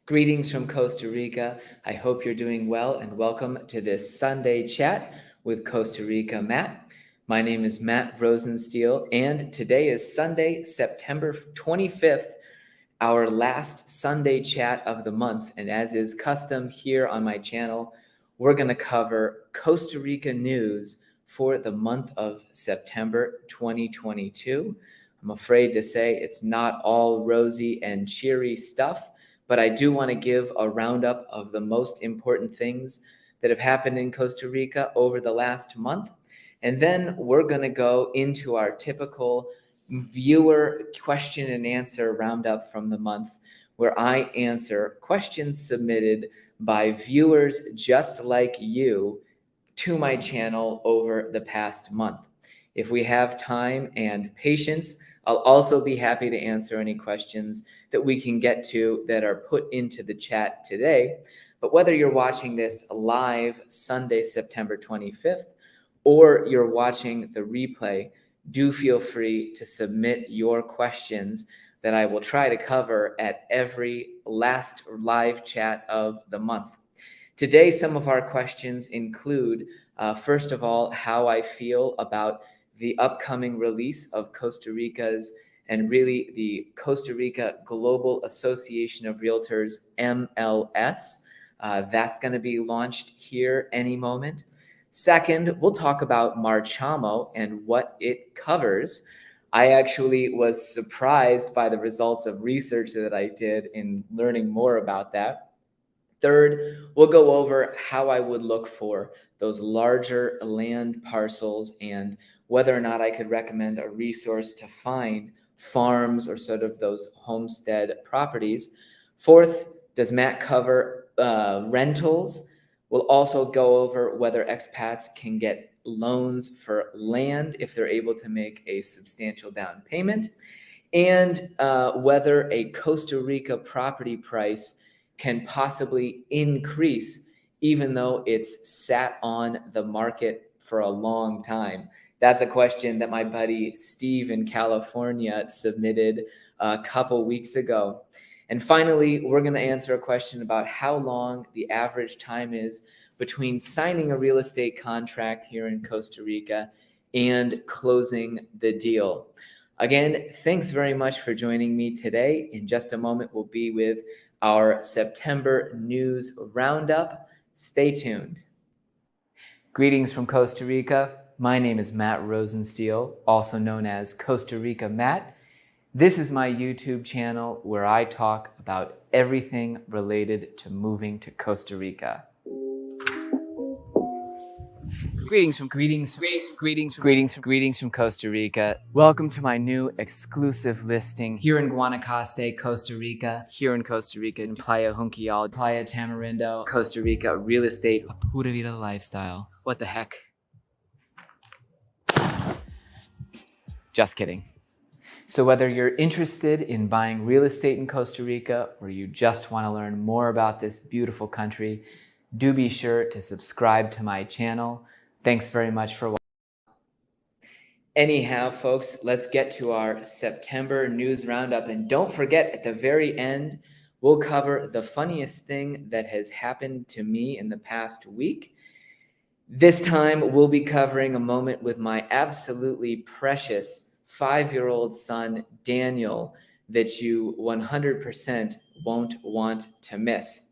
Greetings from Costa Rica. I hope you're doing well and welcome to this Sunday chat with Costa Rica Matt. My name is Matt Rosensteel, and today is Sunday, September 25th, our last Sunday chat of the month. And as is custom here on my channel, we're going to cover Costa Rica news for the month of September 2022. I'm afraid to say it's not all rosy and cheery stuff, but I do want to give a roundup of the most important things that have happened in Costa Rica over the last month. And then we're going to go into our typical viewer question and answer roundup from the month, where I answer questions submitted by viewers just like you to my channel over the past month. If we have time and patience, I'll also be happy to answer any questions that we can get to that are put into the chat today. But whether you're watching this live Sunday, September 25th, or you're watching the replay, do feel free to submit your questions that I will try to cover at every last live chat of the month. Today, some of our questions include, first of all, how I feel about the upcoming release of Costa Rica's and really the Costa Rica Global Association of Realtors MLS. That's going to be launched here any moment. Second, we'll talk about marchamo and what it covers. I actually was surprised by the results of research that I did in learning more about that. Third, we'll go over how I would look for those larger land parcels and whether or not I could recommend a resource to find farms or sort of those homestead properties. Fourth, does Matt cover rentals? We'll also go over whether expats can get loans for land if they're able to make a substantial down payment, and whether a Costa Rica property price can possibly increase even though it's sat on the market for a long time. That's a question that my buddy Steve in California submitted a couple weeks ago. And finally, we're going to answer a question about how long the average time is between signing a real estate contract here in Costa Rica and closing the deal. Again, thanks very much for joining me today. In just a moment, we'll be with our September news roundup. Stay tuned. Greetings from Costa Rica. My name is Matt Rosensteel, also known as Costa Rica Matt. This is my YouTube channel where I talk about everything related to moving to Costa Rica. Greetings from Costa Rica. Welcome to my new exclusive listing here in Guanacaste, Costa Rica. Here in Costa Rica, in Playa Junquial, Playa Tamarindo, Costa Rica, real estate, a pura vida lifestyle. What the heck? Just kidding. So whether you're interested in buying real estate in Costa Rica or you just want to learn more about this beautiful country, do be sure to subscribe to my channel. Thanks very much for watching. Anyhow, folks, let's get to our September news roundup. And don't forget, at the very end, we'll cover the funniest thing that has happened to me in the past week. This time, we'll be covering a moment with my absolutely precious 5-year-old son, Daniel, that you 100% won't want to miss.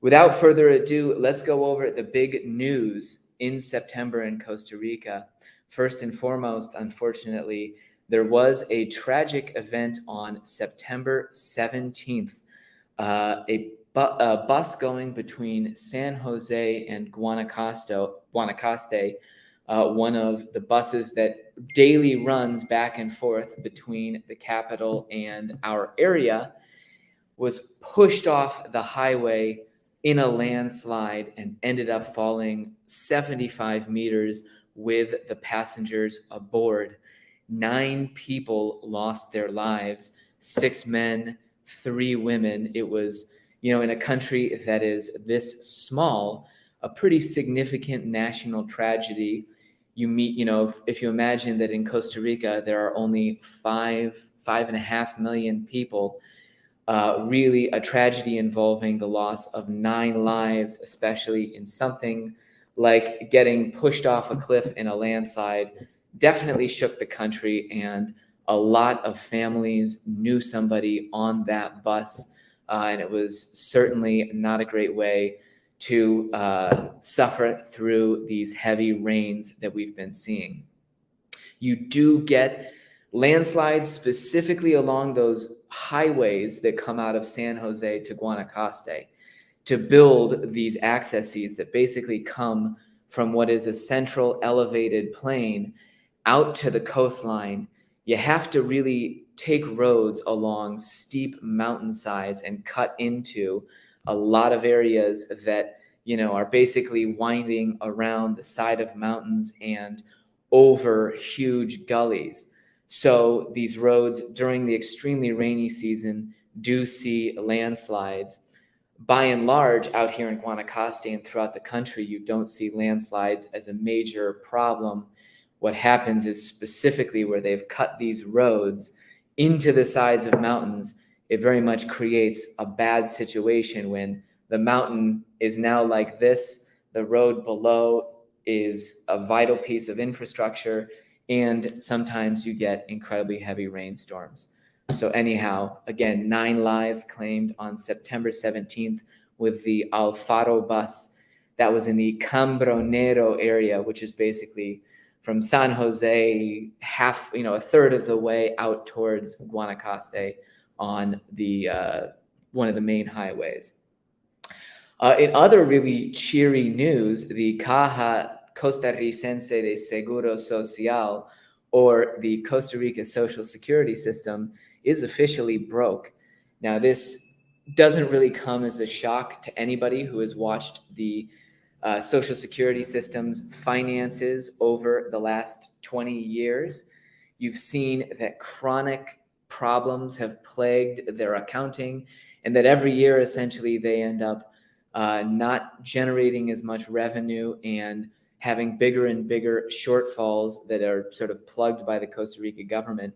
Without further ado, let's go over the big news in September in Costa Rica. First and foremost, unfortunately, there was a tragic event on September 17th. A bus going between San Jose and Guanacaste, one of the buses that daily runs back and forth between the capital and our area, was pushed off the highway in a landslide and ended up falling 75 meters with the passengers aboard. 9 people lost their lives, 6 men, 3 women. It was, in a country that is this small, a pretty significant national tragedy. If you imagine that in Costa Rica, there are only 5.5 million people, really a tragedy involving the loss of 9 lives, especially in something like getting pushed off a cliff in a landslide, definitely shook the country. And a lot of families knew somebody on that bus. And it was certainly not a great way to suffer through these heavy rains that we've been seeing. You do get landslides specifically along those highways that come out of San Jose to Guanacaste to build these accesses that basically come from what is a central elevated plain out to the coastline. You have to really take roads along steep mountainsides and cut into a lot of areas that, are basically winding around the side of mountains and over huge gullies. So these roads during the extremely rainy season do see landslides. By and large, out here in Guanacaste and throughout the country, you don't see landslides as a major problem. What happens is specifically where they've cut these roads into the sides of mountains, it very much creates a bad situation when the mountain is now like this, the road below is a vital piece of infrastructure, and sometimes you get incredibly heavy rainstorms. So anyhow, again, 9 lives claimed on September 17th with the Alfaro bus that was in the Cambronero area, which is basically from San Jose, a third of the way out towards Guanacaste on the one of the main highways. In other really cheery news, the Caja Costarricense de Seguro Social, or the Costa Rica Social Security System, is officially broke. Now, this doesn't really come as a shock to anybody who has watched the Social Security system's finances over the last 20 years. You've seen that chronic problems have plagued their accounting, and that every year, essentially, they end up not generating as much revenue and having bigger and bigger shortfalls that are sort of plugged by the Costa Rica government.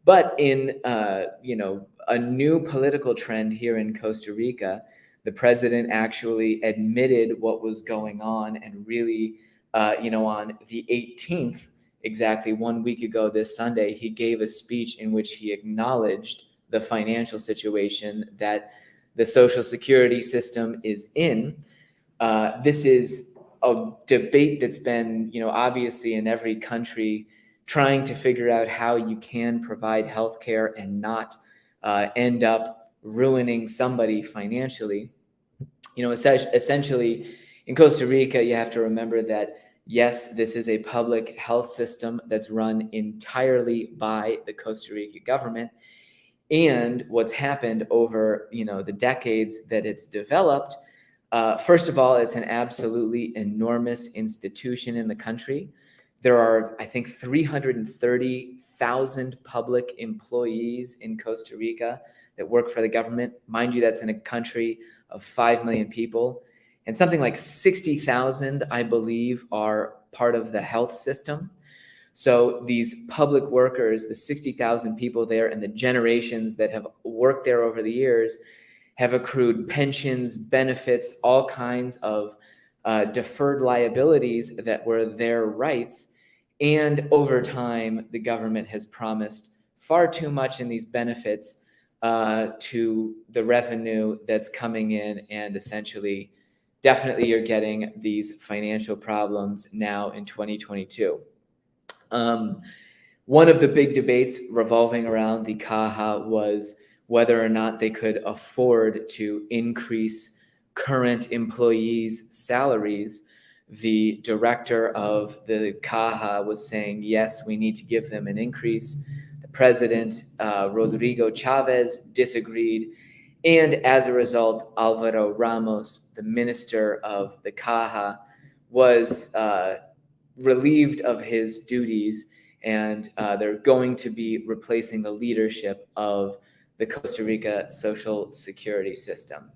But in a new political trend here in Costa Rica, the president actually admitted what was going on, and really, on the 18th, exactly 1 week ago this Sunday, he gave a speech in which he acknowledged the financial situation that the Social Security system is in. This is a debate that's been, obviously in every country, trying to figure out how you can provide healthcare and not end up ruining somebody financially. Essentially, in Costa Rica, you have to remember that, yes, this is a public health system that's run entirely by the Costa Rica government. And what's happened over, the decades that it's developed, first of all, it's an absolutely enormous institution in the country. There are, I think, 330,000 public employees in Costa Rica that work for the government. Mind you, that's in a country of 5 million people. And something like 60,000, I believe, are part of the health system. So these public workers, the 60,000 people there and the generations that have worked there over the years, have accrued pensions, benefits, all kinds of deferred liabilities that were their rights. And over time, the government has promised far too much in these benefits to the revenue that's coming in. And essentially, definitely you're getting these financial problems now in 2022. One of the big debates revolving around the Caja was whether or not they could afford to increase current employees' salaries. The director of the Caja was saying, yes, we need to give them an increase. The president, Rodrigo Chavez, disagreed. And as a result, Alvaro Ramos, the minister of the Caja, was relieved of his duties, and they're going to be replacing the leadership of the Costa Rica Social Security System.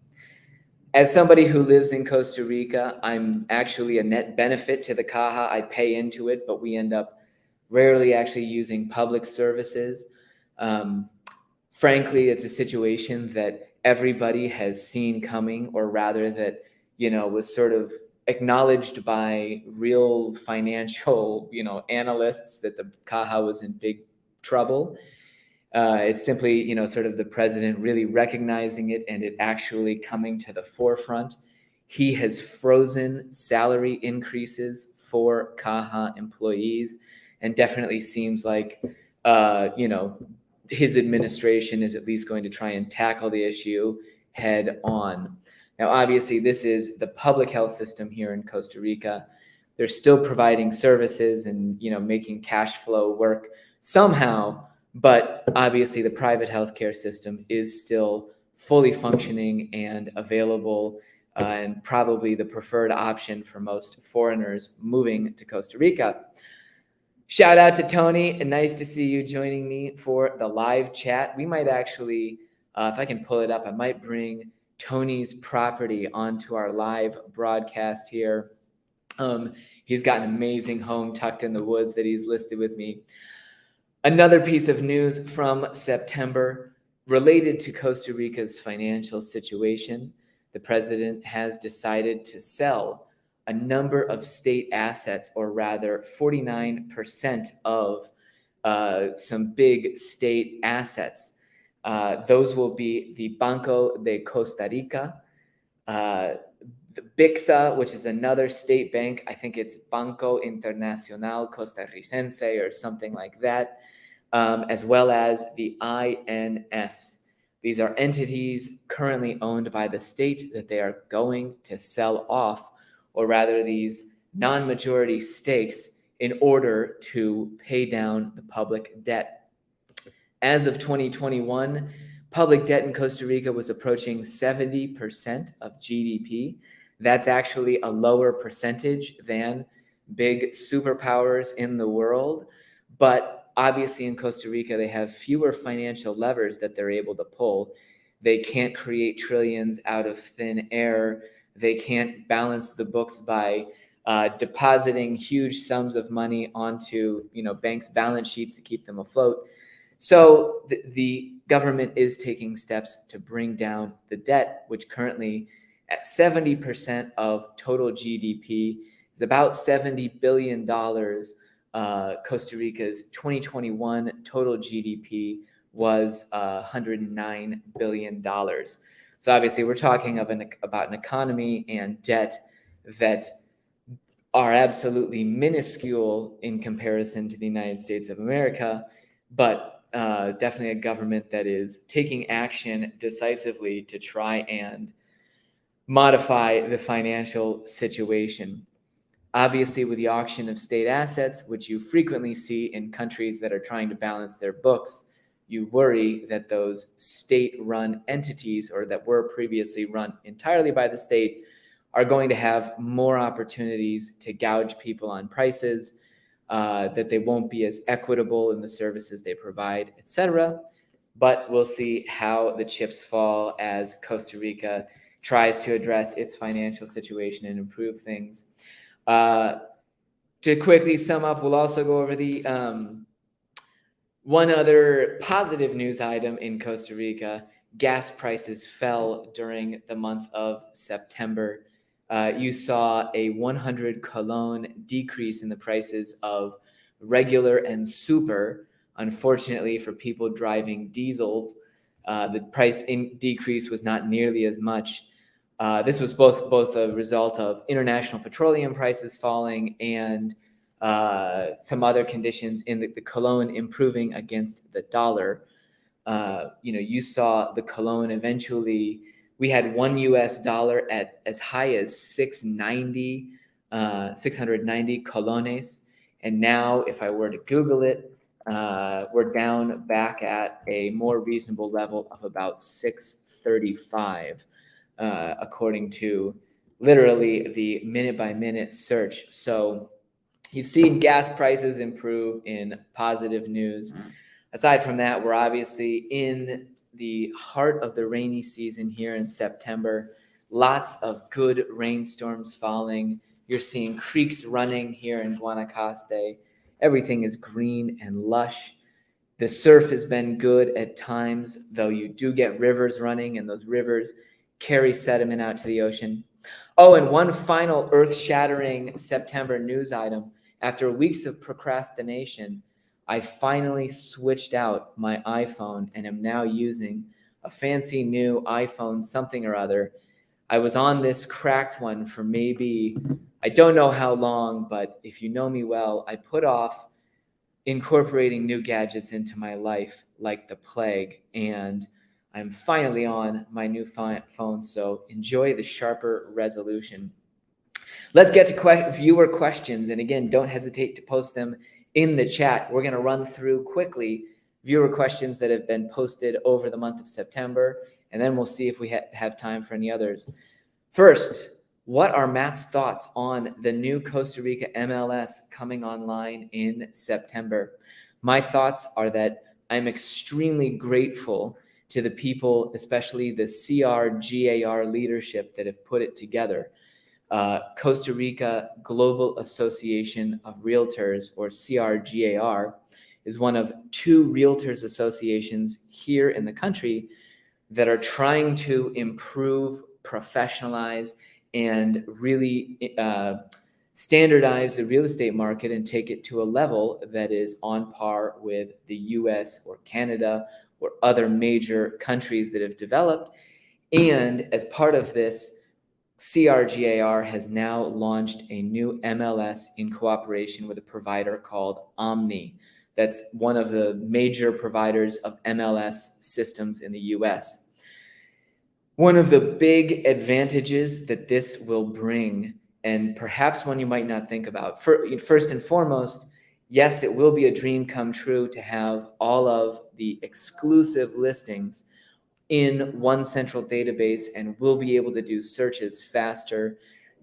As somebody who lives in Costa Rica, I'm actually a net benefit to the Caja. I pay into it, but we end up rarely actually using public services. frankly, it's a situation that everybody has seen coming, or rather that, was sort of acknowledged by real financial, analysts that the Caja was in big trouble. It's simply, sort of the president really recognizing it and it actually coming to the forefront. He has frozen salary increases for Caja employees, and definitely seems like, his administration is at least going to try and tackle the issue head on. Now, obviously, this is the public health system here in Costa Rica. They're still providing services and, making cash flow work somehow. But obviously, the private healthcare system is still fully functioning and available, and probably the preferred option for most foreigners moving to Costa Rica. Shout out to Tony, and nice to see you joining me for the live chat. We might actually, if I can pull it up, I might bring Tony's property onto our live broadcast here. He's got an amazing home tucked in the woods that he's listed with me. Another piece of news from September related to Costa Rica's financial situation. The president has decided to sell a number of state assets, or rather 49% of some big state assets. Those will be the Banco de Costa Rica, the BICSA, which is another state bank. I think it's Banco Internacional Costarricense or something like that, as well as the INS. These are entities currently owned by the state that they are going to sell off, or rather these non-majority stakes, in order to pay down the public debt. As of 2021, public debt in Costa Rica was approaching 70% of GDP. That's actually a lower percentage than big superpowers in the world. But obviously in Costa Rica, they have fewer financial levers that they're able to pull. They can't create trillions out of thin air. They can't balance the books by depositing huge sums of money onto, banks' balance sheets to keep them afloat. So the government is taking steps to bring down the debt, which currently at 70% of total GDP is about $70 billion. Costa Rica's 2021 total GDP was $109 billion. So obviously we're talking about an economy and debt that are absolutely minuscule in comparison to the United States of America, but definitely a government that is taking action decisively to try and modify the financial situation. Obviously, with the auction of state assets, which you frequently see in countries that are trying to balance their books, you worry that those state-run entities, or that were previously run entirely by the state, are going to have more opportunities to gouge people on prices, that they won't be as equitable in the services they provide, etc. But we'll see how the chips fall as Costa Rica tries to address its financial situation and improve things. To quickly sum up, we'll also go over the one other positive news item in Costa Rica. Gas prices fell during the month of September. You saw a 100 colon decrease in the prices of regular and super. Unfortunately, for people driving diesels, the price decrease was not nearly as much. This was both a result of international petroleum prices falling and some other conditions in the colon improving against the dollar. You saw the colon eventually. We had $1 at as high as 690 colones. And now, if I were to Google it, we're down back at a more reasonable level of about 635, according to literally the minute-by-minute search. So you've seen gas prices improve in positive news. Aside from that, we're obviously in the heart of the rainy season here in September. Lots of good rainstorms falling. You're seeing creeks running here in Guanacaste. Everything is green and lush. The surf has been good at times, though you do get rivers running, and those rivers carry sediment out to the ocean. Oh, and one final earth-shattering September news item. After weeks of procrastination, I finally switched out my iPhone and am now using a fancy new iPhone something or other. I was on this cracked one for maybe, I don't know how long, but if you know me well, I put off incorporating new gadgets into my life like the plague, and I'm finally on my new phone, so enjoy the sharper resolution. Let's get to viewer questions, and again, don't hesitate to post them in the chat. We're going to run through quickly viewer questions that have been posted over the month of September, and then we'll see if we have time for any others. First, what are Matt's thoughts on the new Costa Rica MLS coming online in September? My thoughts are that I'm extremely grateful to the people, especially the CRGAR leadership that have put it together. Costa Rica Global Association of Realtors, or CRGAR, is one of two realtors associations here in the country that are trying to improve, professionalize, and really standardize the real estate market and take it to a level that is on par with the US or Canada or other major countries that have developed. And as part of this, CRGAR has now launched a new MLS in cooperation with a provider called Omni. That's one of the major providers of MLS systems in the US. One of the big advantages that this will bring, and perhaps one you might not think about, first and foremost, yes, it will be a dream come true to have all of the exclusive listings in one central database, and we'll be able to do searches faster.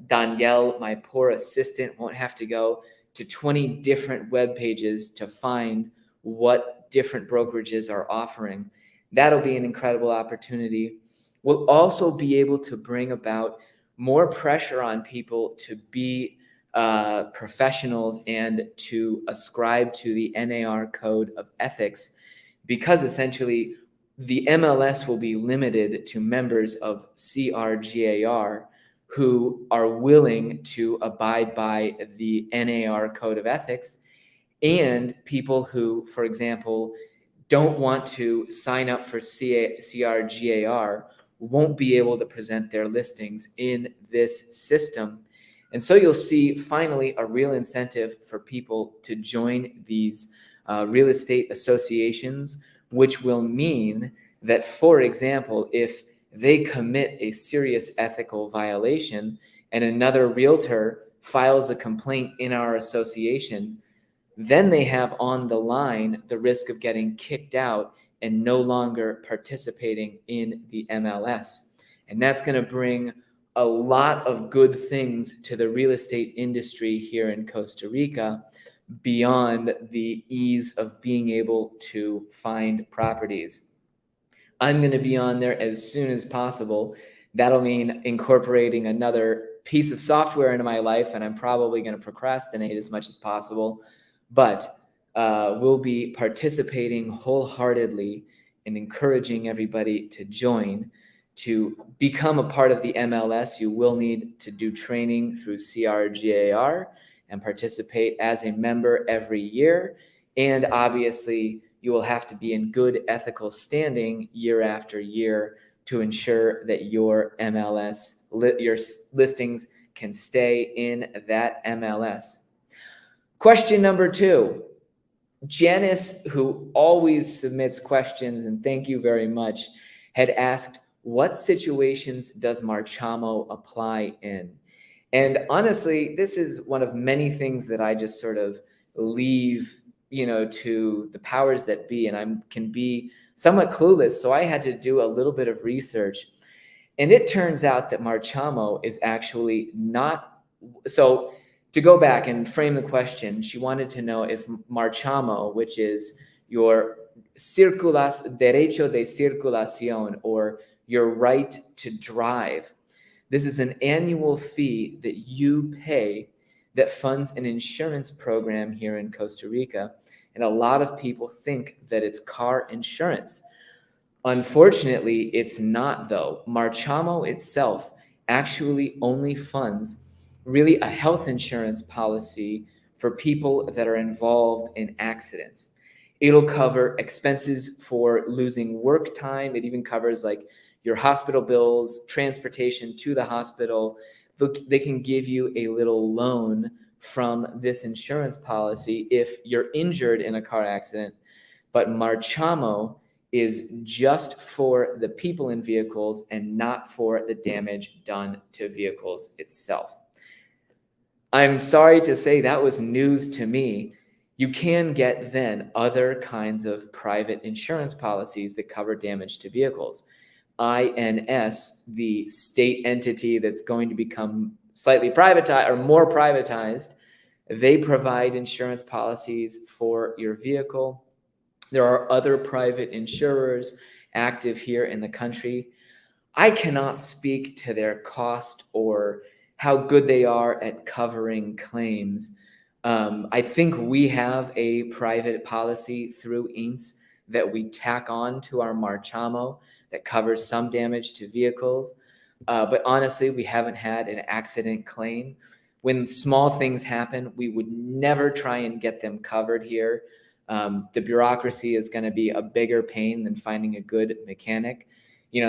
Danielle, my poor assistant, won't have to go to 20 different web pages to find what different brokerages are offering. That'll be an incredible opportunity. We'll also be able to bring about more pressure on people to be professionals and to ascribe to the NAR code of ethics, because essentially the MLS will be limited to members of CRGAR who are willing to abide by the NAR code of ethics, and people who, for example, don't want to sign up for CRGAR won't be able to present their listings in this system. And so you'll see finally a real incentive for people to join these real estate associations, which will mean that, for example, if they commit a serious ethical violation and another realtor files a complaint in our association, then they have on the line the risk of getting kicked out and no longer participating in the MLS. And that's going to bring a lot of good things to the real estate industry here in Costa Rica, beyond the ease of being able to find properties. I'm going to be on there as soon as possible. That'll mean incorporating another piece of software into my life, and I'm probably going to procrastinate as much as possible. But we'll be participating wholeheartedly and encouraging everybody to join. To become a part of the MLS, you will need to do training through CRGAR and participate as a member every year. And obviously, you will have to be in good ethical standing year after year to ensure that your MLS, your listings can stay in that MLS. Question number 2. Janice, who always submits questions, and thank you very much, had asked, what situations does marchamo apply in? And honestly, this is one of many things that I just sort of leave, to the powers that be, and I can be somewhat clueless. So I had to do a little bit of research, and it turns out that marchamo is actually not. So to go back and frame the question, she wanted to know if marchamo, which is your derecho de circulación, or your right to drive, this is an annual fee that you pay that funds an insurance program here in Costa Rica. and a lot of people think that it's car insurance. Unfortunately, it's not, though. Marchamo itself actually only funds really a health insurance policy for people that are involved in accidents. It'll cover expenses for losing work time. It even covers like your hospital bills, transportation to the hospital. They can give you a little loan from this insurance policy if you're injured in a car accident. But Marchamo is just for the people in vehicles and not for the damage done to vehicles itself. I'm sorry to say that was news to me. You can get then other kinds of private insurance policies that cover damage to vehicles. INS, the state entity that's going to become slightly privatized or more privatized, they provide insurance policies for your vehicle. There are other private insurers active here in the country. I cannot speak to their cost or how good they are at covering claims. I think we have a private policy through INS that we tack on to our Marchamo that covers some damage to vehicles. But honestly, we haven't had an accident claim. When small things happen, we would never try and get them covered here. The bureaucracy is going to be a bigger pain than finding a good mechanic.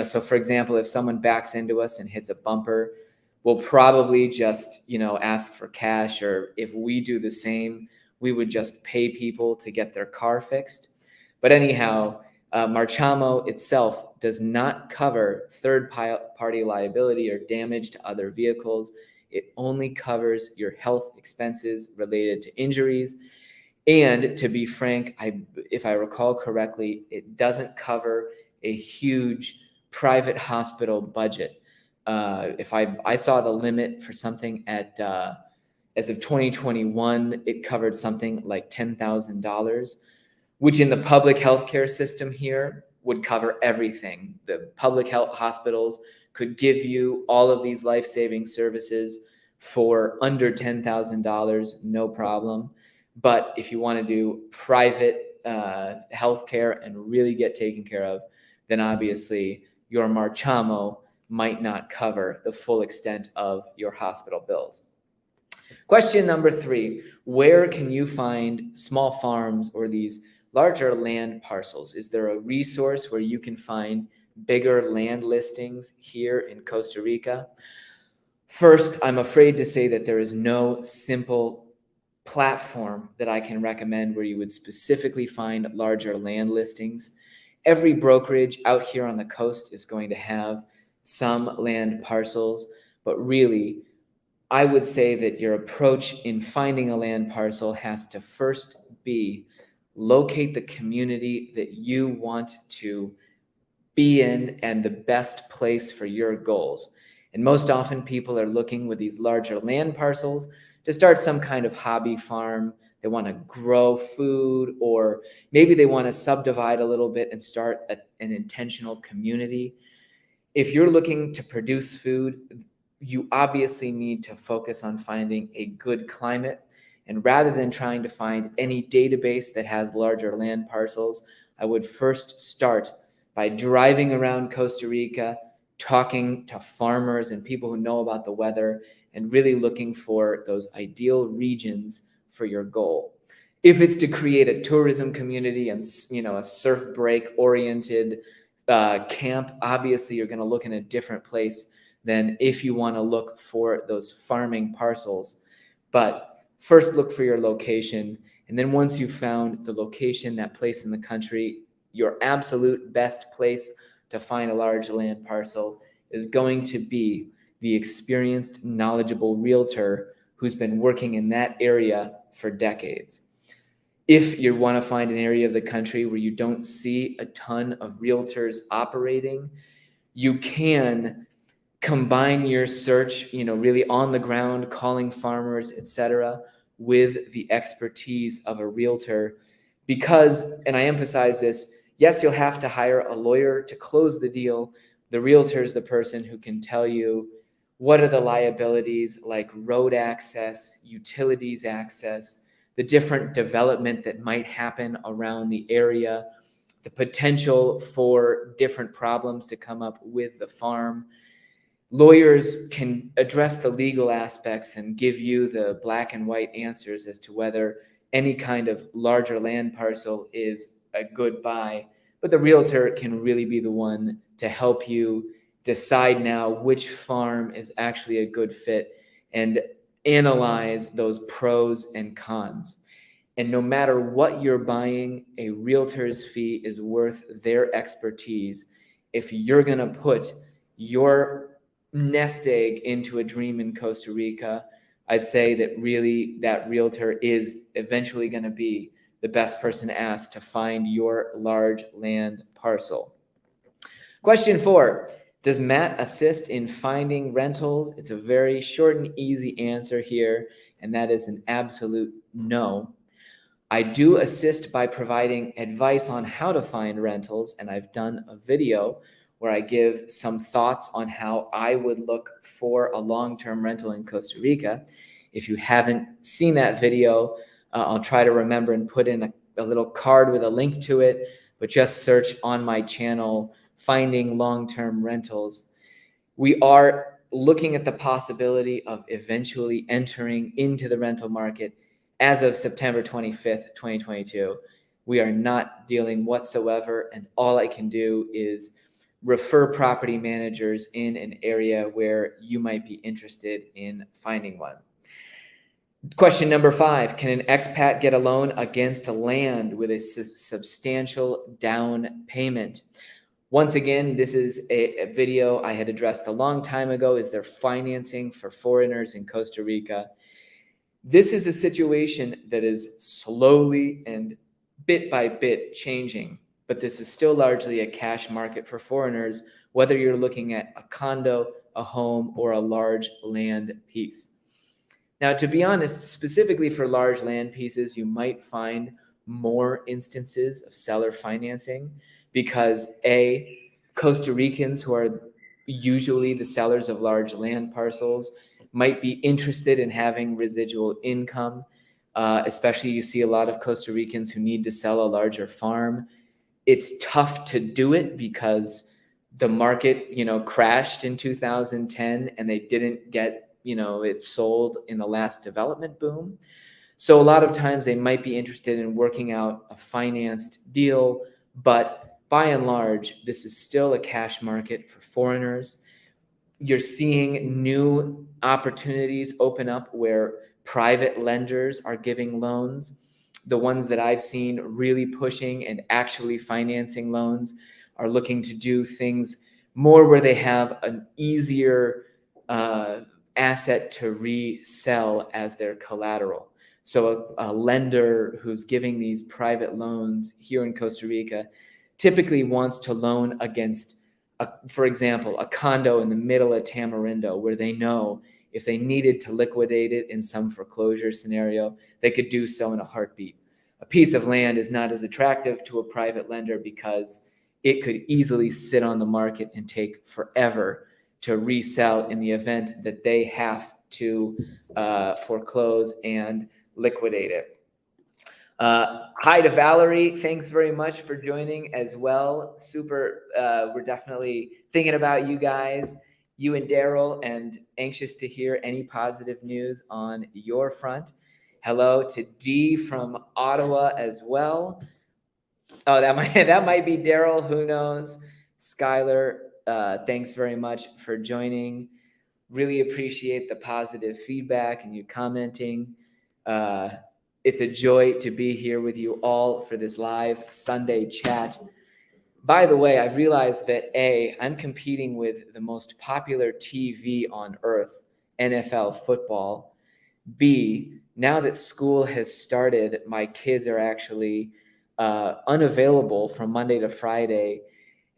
So for example, if someone backs into us and hits a bumper, we'll probably just, ask for cash, or if we do the same, we would just pay people to get their car fixed. But anyhow, Marchamo itself does not cover third-party liability or damage to other vehicles. It only covers your health expenses related to injuries. And to be frank, if I recall correctly, it doesn't cover a huge private hospital budget. If I saw the limit for something at as of 2021, it covered something like $10,000, which in the public healthcare system here would cover everything. The public health hospitals could give you all of these life-saving services for under $10,000, no problem. But if you want to do private healthcare and really get taken care of, then obviously your Marchamo might not cover the full extent of your hospital bills. Question number 3, where can you find small farms or these larger land parcels? Is there a resource where you can find bigger land listings here in Costa Rica? First, I'm afraid to say that there is no simple platform that I can recommend where you would specifically find larger land listings. Every brokerage out here on the coast is going to have some land parcels, but really, I would say that your approach in finding a land parcel has to first be locate the community that you want to be in and the best place for your goals. And most often people are looking with these larger land parcels to start some kind of hobby farm. They want to grow food, or maybe they want to subdivide a little bit and start an intentional community. If you're looking to produce food, you obviously need to focus on finding a good climate. And rather than trying to find any database that has larger land parcels, I would first start by driving around Costa Rica, talking to farmers and people who know about the weather, and really looking for those ideal regions for your goal. If it's to create a tourism community and a surf break oriented camp, obviously you're going to look in a different place than if you want to look for those farming parcels. But first look for your location, and then once you've found the location, that place in the country, your absolute best place to find a large land parcel is going to be the experienced, knowledgeable realtor who's been working in that area for decades. If you want to find an area of the country where you don't see a ton of realtors operating, you can combine your search, really on the ground, calling farmers, etc., with the expertise of a realtor. Because, and I emphasize this, yes, you'll have to hire a lawyer to close the deal. The realtor is the person who can tell you what are the liabilities like road access, utilities access, the different development that might happen around the area, the potential for different problems to come up with the farm. Lawyers can address the legal aspects and give you the black and white answers as to whether any kind of larger land parcel is a good buy. But the realtor can really be the one to help you decide now which farm is actually a good fit and analyze those pros and cons. And no matter what you're buying, a realtor's fee is worth their expertise. If you're going to put your nest egg into a dream in Costa Rica, I'd say that really that realtor is eventually going to be the best person to ask to find your large land parcel. Question 4. Does Matt assist in finding rentals? It's a very short and easy answer here, and that is an absolute no. I do assist by providing advice on how to find rentals, and I've done a video where I give some thoughts on how I would look for a long-term rental in Costa Rica. If you haven't seen that video, I'll try to remember and put in a little card with a link to it, but just search on my channel, Finding Long-Term Rentals. We are looking at the possibility of eventually entering into the rental market as of September 25th, 2022. We are not dealing whatsoever, and all I can do is refer property managers in an area where you might be interested in finding one. Question number 5, can an expat get a loan against land with a substantial down payment? Once again, this is a video I had addressed a long time ago. Is there financing for foreigners in Costa Rica? This is a situation that is slowly and bit by bit changing, but this is still largely a cash market for foreigners, whether you're looking at a condo, a home, or a large land piece. Now, to be honest, specifically for large land pieces, you might find more instances of seller financing because Costa Ricans, who are usually the sellers of large land parcels, might be interested in having residual income. Especially you see a lot of Costa Ricans who need to sell a larger farm. It's tough to do it because the market, crashed in 2010 and they didn't get, it sold in the last development boom. So a lot of times they might be interested in working out a financed deal, but by and large, this is still a cash market for foreigners. You're seeing new opportunities open up where private lenders are giving loans. The ones that I've seen really pushing and actually financing loans are looking to do things more where they have an easier asset to resell as their collateral. So a lender who's giving these private loans here in Costa Rica typically wants to loan against, for example, a condo in the middle of Tamarindo where they know if they needed to liquidate it in some foreclosure scenario, they could do so in a heartbeat. A piece of land is not as attractive to a private lender because it could easily sit on the market and take forever to resell in the event that they have to foreclose and liquidate it. Hi to Valerie. Thanks very much for joining as well. Super. We're definitely thinking about you guys, you and Daryl, and anxious to hear any positive news on your front. Hello to Dee from Ottawa as well. Oh, that might be Daryl. Who knows? Skylar, thanks very much for joining. Really appreciate the positive feedback and you commenting. It's a joy to be here with you all for this live Sunday chat. By the way, I've realized that I'm competing with the most popular TV on earth, NFL football. B, now that school has started, my kids are actually unavailable from Monday to Friday.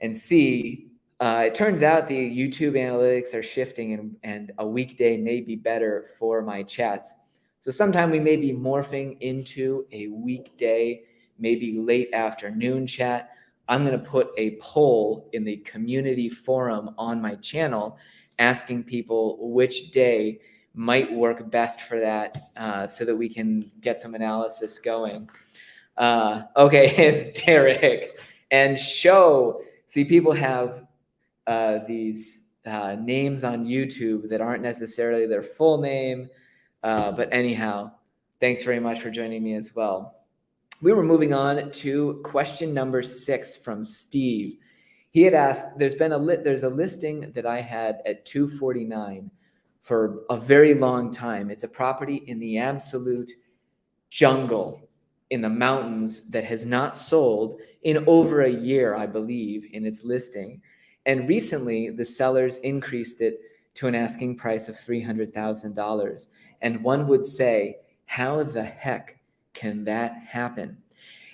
And C, it turns out the YouTube analytics are shifting and a weekday may be better for my chats. So sometime we may be morphing into a weekday, maybe late afternoon chat. I'm going to put a poll in the community forum on my channel asking people which day might work best for that, so that we can get some analysis going. Okay, it's Derek and Show. See, people have these names on YouTube that aren't necessarily their full name. But anyhow, thanks very much for joining me as well. We were moving on to question number 6 from Steve. He had asked, there's a listing that I had at 249 for a very long time. It's a property in the absolute jungle in the mountains that has not sold in over a year, I believe, in its listing. And recently, the sellers increased it to an asking price of $300,000. And one would say, how the heck can that happen?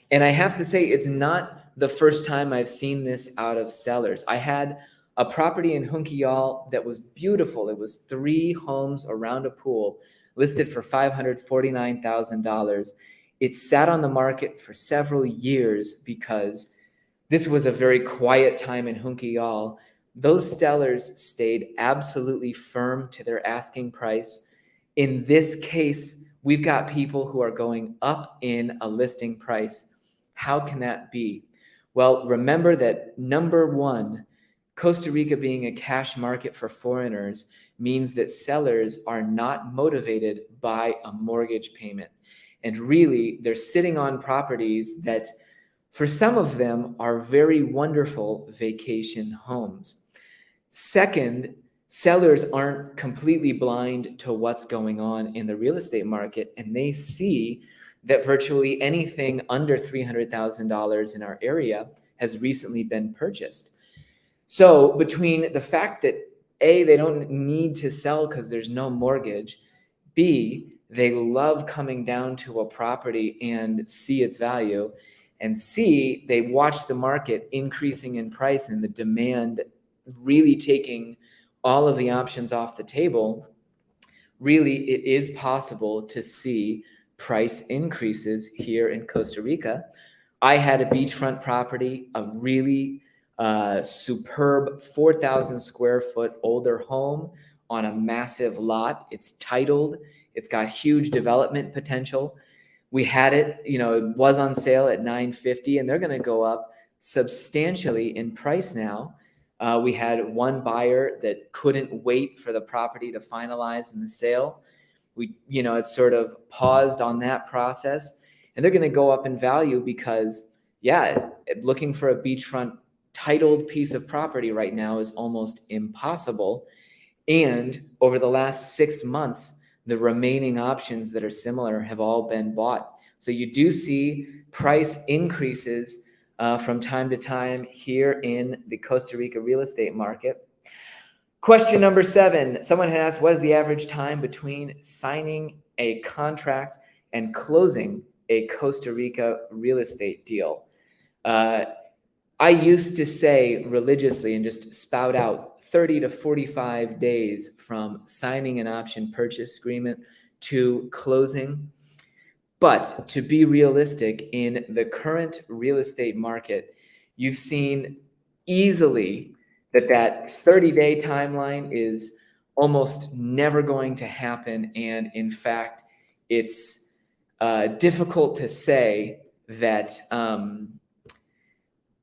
And I have to say, it's not the first time I've seen this out of sellers. I had a property in Junquillal that was beautiful. It was 3 homes around a pool, listed for $549,000. It sat on the market for several years because this was a very quiet time in Junquillal. Those sellers stayed absolutely firm to their asking price. In this case, we've got people who are going up in a listing price. How can that be? Well, remember that number one, Costa Rica being a cash market for foreigners means that sellers are not motivated by a mortgage payment. And really, they're sitting on properties that, for some of them, are very wonderful vacation homes. Second, sellers aren't completely blind to what's going on in the real estate market, and they see that virtually anything under $300,000 in our area has recently been purchased. So between the fact that A, they don't need to sell because there's no mortgage, B, they love coming down to a property and see its value, and C, they watch the market increasing in price and the demand really taking all of the options off the table, really it is possible to see price increases here in Costa Rica. I had a beachfront property, a really superb 4,000 square foot older home on a massive lot. It's titled. It's got huge development potential. We had it, it was on sale at $950, and they're going to go up substantially in price now. We had one buyer that couldn't wait for the property to finalize in the sale. It sort of paused on that process, and they're going to go up in value because, looking for a beachfront titled piece of property right now is almost impossible. And over the last 6 months, the remaining options that are similar have all been bought. So you do see price increases from time to time here in the Costa Rica real estate market. Question number 7. Someone had asked, what is the average time between signing a contract and closing a Costa Rica real estate deal? I used to say religiously and just spout out 30 to 45 days from signing an option purchase agreement to closing. But to be realistic, in the current real estate market, you've seen easily that 30-day timeline is almost never going to happen. And in fact, it's difficult to say that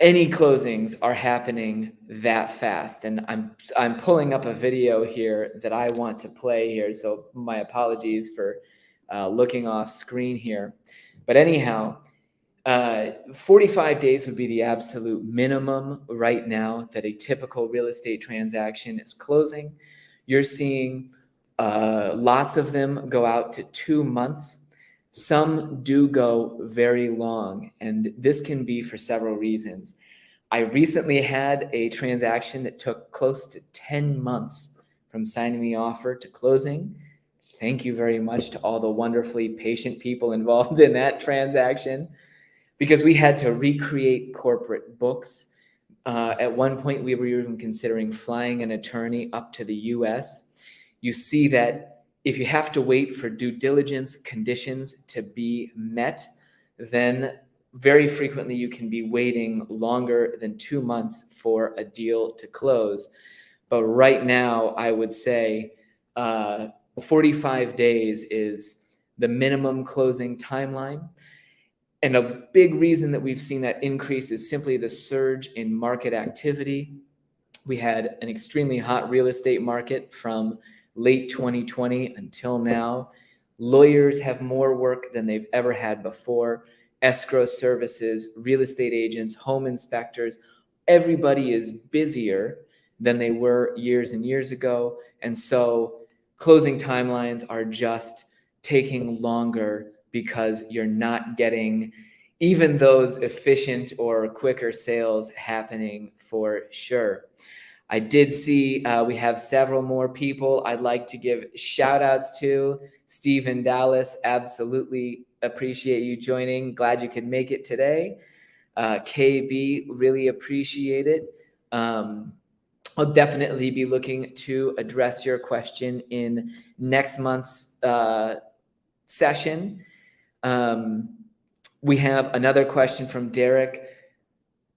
any closings are happening that fast. And I'm pulling up a video here that I want to play here. So my apologies for looking off screen here. But anyhow, 45 days would be the absolute minimum right now that a typical real estate transaction is closing. You're seeing lots of them go out to 2 months. Some do go very long, and this can be for several reasons. I recently had a transaction that took close to 10 months from signing the offer to closing. Thank you very much to all the wonderfully patient people involved in that transaction, because we had to recreate corporate books. At one point, we were even considering flying an attorney up to the US. You see that if you have to wait for due diligence conditions to be met, then very frequently you can be waiting longer than 2 months for a deal to close. But right now, I would say 45 days is the minimum closing timeline. And a big reason that we've seen that increase is simply the surge in market activity. We had an extremely hot real estate market from late 2020 until now. Lawyers have more work than they've ever had before. Escrow services, real estate agents, home inspectors, everybody is busier than they were years and years ago. And so closing timelines are just taking longer because you're not getting even those efficient or quicker sales happening for sure. I did see we have several more people I'd like to give shout outs to. Stephen Dallas, absolutely appreciate you joining. Glad you could make it today. KB, really appreciate it. I'll definitely be looking to address your question in next month's session. We have another question from Derek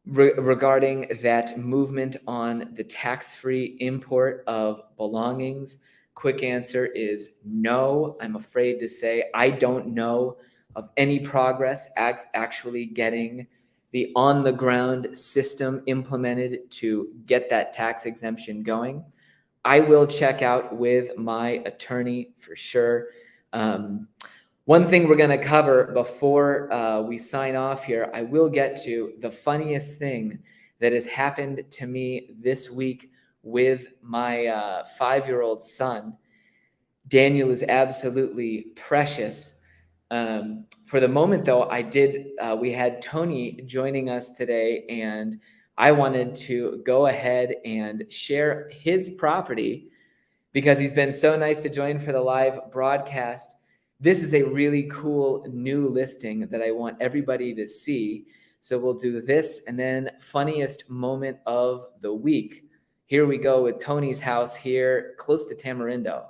regarding that movement on the tax-free import of belongings. Quick answer is no. I'm afraid to say I don't know of any progress actually getting the on-the-ground system implemented to get that tax exemption going. I will check out with my attorney for sure. One thing we're going to cover before we sign off here, I will get to the funniest thing that has happened to me this week with my 5-year-old son. Daniel is absolutely precious. For the moment, though, we had Tony joining us today, and I wanted to go ahead and share his property because he's been so nice to join for the live broadcast. This is a really cool new listing that I want everybody to see. So we'll do this and then funniest moment of the week. Here we go with Tony's house here close to Tamarindo.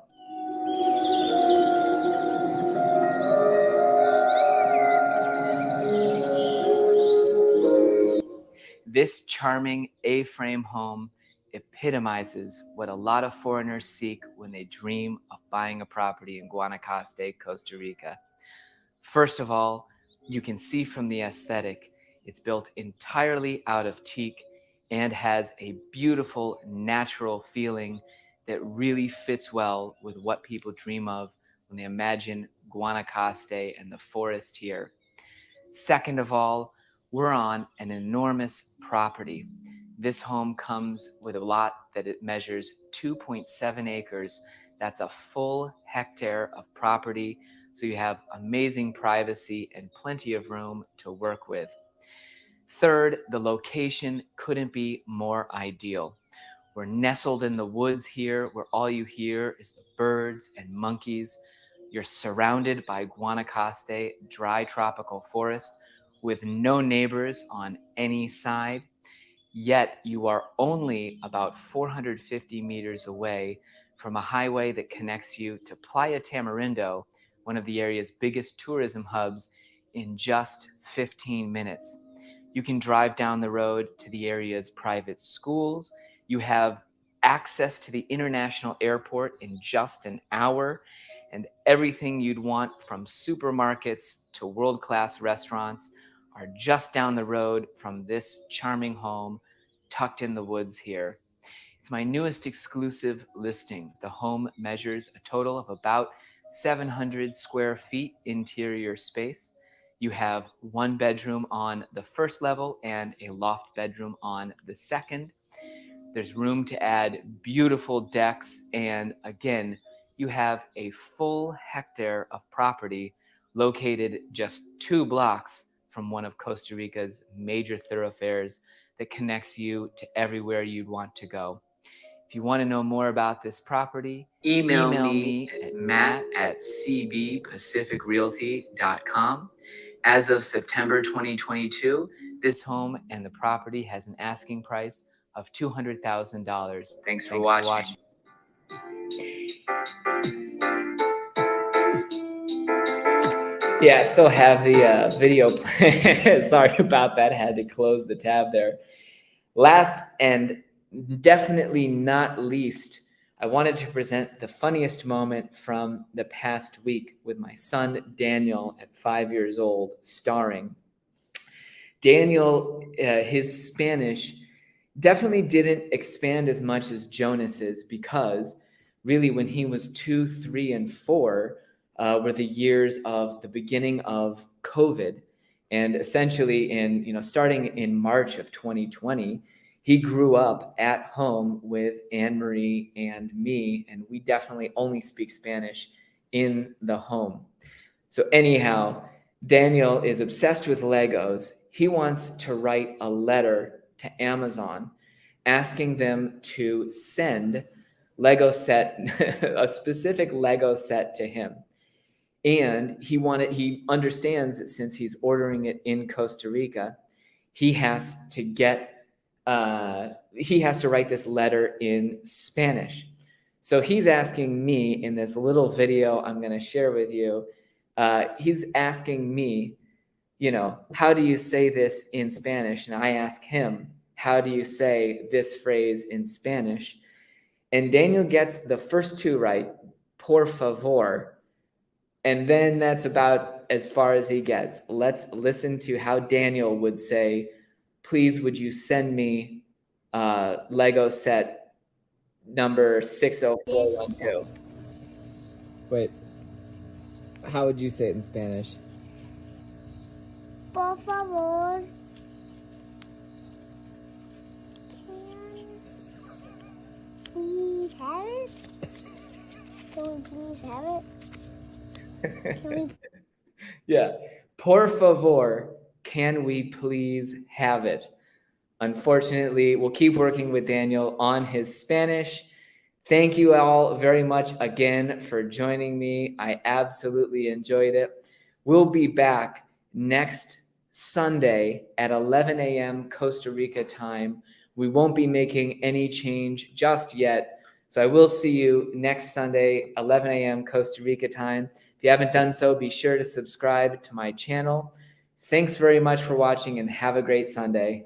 This charming A-frame home epitomizes what a lot of foreigners seek when they dream of buying a property in Guanacaste, Costa Rica. First of all, you can see from the aesthetic, it's built entirely out of teak and has a beautiful natural feeling that really fits well with what people dream of when they imagine Guanacaste and the forest here. Second of all, we're on an enormous property. This home comes with a lot that it measures 2.7 acres. That's a full hectare of property. So you have amazing privacy and plenty of room to work with. Third, the location couldn't be more ideal. We're nestled in the woods here where all you hear is the birds and monkeys. You're surrounded by Guanacaste dry tropical forest with no neighbors on any side. Yet you are only about 450 meters away from a highway that connects you to Playa Tamarindo, one of the area's biggest tourism hubs, in just 15 minutes. You can drive down the road to the area's private schools. You have access to the international airport in just an hour, and everything you'd want from supermarkets to world-class restaurants are just down the road from this charming home tucked in the woods here. It's my newest exclusive listing. The home measures a total of about 700 square feet interior space. You have one bedroom on the first level and a loft bedroom on the second. There's room to add beautiful decks, and again, you have a full hectare of property located just 2 blocks from one of Costa Rica's major thoroughfares that connects you to everywhere you'd want to go. If you want to know more about this property, email me at matt@cbpacificrealty.com. As of September 2022, this home and the property has an asking price of $200,000. Thanks for watching. Yeah, I still have the video play. Sorry about that. Had to close the tab there. Last and definitely not least, I wanted to present the funniest moment from the past week with my son, Daniel, at 5 years old, starring. Daniel, his Spanish definitely didn't expand as much as Jonas's, because really when he was 2, 3, and 4 were the years of the beginning of COVID. And essentially starting in March of 2020, he grew up at home with Anne-Marie and me, and we definitely only speak Spanish in the home. So anyhow, Daniel is obsessed with Legos. He wants to write a letter to Amazon asking them to send Lego set, a specific Lego set to him. And he understands that since he's ordering it in Costa Rica, he has to write this letter in Spanish. So he's asking me in this little video I'm going to share with you. He's asking me, how do you say this in Spanish? And I ask him, how do you say this phrase in Spanish? And Daniel gets the first two right, por favor. And then that's about as far as he gets. Let's listen to how Daniel would say, please, would you send me Lego set number 60412? Wait, how would you say it in Spanish? Por favor. Can we have it? Can we please have it? Yeah. Por favor, can we please have it? Unfortunately, we'll keep working with Daniel on his Spanish. Thank you all very much again for joining me. I absolutely enjoyed it. We'll be back next Sunday at 11 a.m. Costa Rica time. We won't be making any change just yet. So I will see you next Sunday, 11 a.m. Costa Rica time. If you haven't done so, be sure to subscribe to my channel. Thanks very much for watching and have a great Sunday.